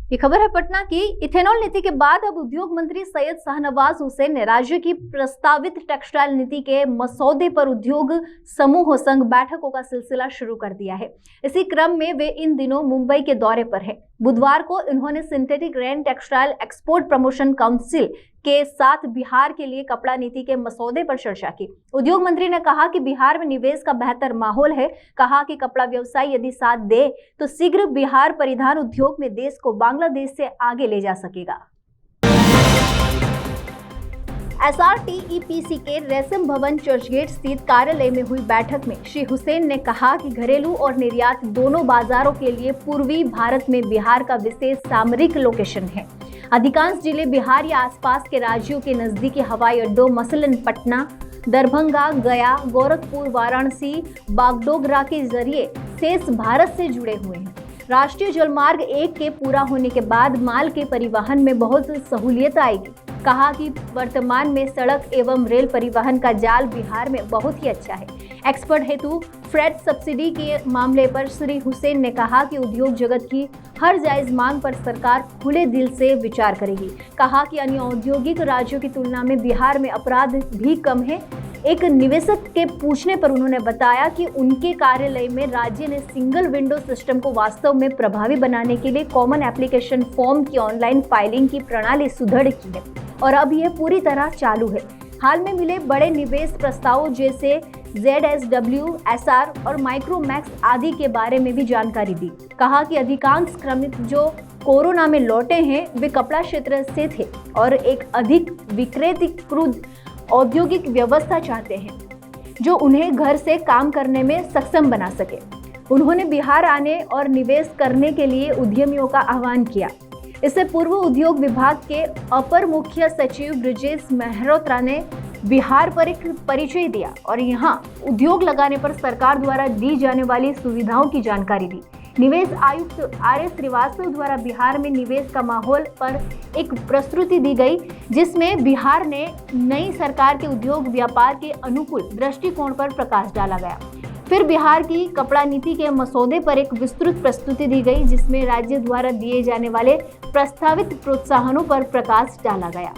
ये खबर है पटना की। इथेनॉल नीति के बाद अब उद्योग मंत्री सैयद शाहनवाज हुसैन ने राज्य की प्रस्तावित टेक्सटाइल नीति के मसौदे पर उद्योग समूहों संग बैठकों का सिलसिला शुरू कर दिया है। इसी क्रम में वे इन दिनों मुंबई के दौरे पर हैं। बुधवार को इन्होंने synthetic rain textile export promotion council के साथ बिहार के लिए कपड़ा नीति के मसौदे पर चर्चा की। उद्योग मंत्री ने कहा कि बिहार में निवेश का बेहतर माहौल है। कहा कि कपड़ा व्यवसाय यदि साथ दे तो शीघ्र बिहार परिधान उद्योग में देश को बांग्लादेश से आगे ले जा सकेगा। SRTEPC के रेशम भवन चर्चगेट स्थित कार्यालय में हुई बैठक में श्री हुसैन ने कहा कि घरेलू और निर्यात दोनों बाजारों के लिए पूर्वी भारत में बिहार का विशेष सामरिक लोकेशन है। अधिकांश जिले बिहार या आसपास के राज्यों के नजदीकी हवाई अड्डों मसलन पटना, दरभंगा, गया, गोरखपुर, वाराणसी, बागडोगरा के जरिए शेष भारत से जुड़े हुए हैं। राष्ट्रीय जलमार्ग 1 के पूरा होने के बाद माल के परिवहन में बहुत सहूलियत आएगी। कहा कि वर्तमान में सड़क एवं रेल परिवहन का जाल बिहार में बहुत ही अच्छा है। एक्सपोर्ट हेतु फ्रेट सब्सिडी के मामले पर श्री हुसैन ने कहा कि उद्योग जगत की हर जायज मांग पर सरकार खुले दिल से विचार करेगी। कहा कि अन्य औद्योगिक राज्यों की तुलना में बिहार में अपराध भी कम है। एक निवेशक के पूछने पर उन्होंने बताया कि उनके कार्यालय में राज्य ने सिंगल विंडो सिस्टम को वास्तव में प्रभावी बनाने के लिए कॉमन एप्लीकेशन फॉर्म की ऑनलाइन फाइलिंग की प्रणाली सुदृढ़ की है और अब यह पूरी तरह चालू है। हाल में मिले बड़े निवेश प्रस्तावों जैसे ZSW, SR और माइक्रोमैक्स आदि के बारे में भी जानकारी दी। कहा कि अधिकांश श्रमिक जो कोरोना में लौटे हैं वे कपड़ा क्षेत्र से थे और एक अधिक विकेंद्रीकृत औद्योगिक व्यवस्था चाहते हैं जो उन्हें घर से काम करने में सक्षम बना सके। उन्होंने बिहार आने और निवेश करने के लिए उद्यमियों का आह्वान किया। इससे पूर्व उद्योग विभाग के अपर मुख्य सचिव ब्रिजेश मेहरोत्रा ने बिहार पर एक परिचय दिया और यहाँ उद्योग लगाने पर सरकार द्वारा दी जाने वाली सुविधाओं की जानकारी दी। निवेश आयुक्त RS श्रीवास्तव द्वारा बिहार में निवेश का माहौल पर एक प्रस्तुति दी गई, जिसमें बिहार ने नई सरकार के उद्योग व्यापार के अनुकूल दृष्टिकोण पर प्रकाश डाला गया। फिर बिहार की कपड़ा नीति के मसौदे पर एक विस्तृत प्रस्तुति दी गई, जिसमें राज्य द्वारा दिए जाने वाले प्रस्तावित प्रोत्साहनों पर प्रकाश डाला गया।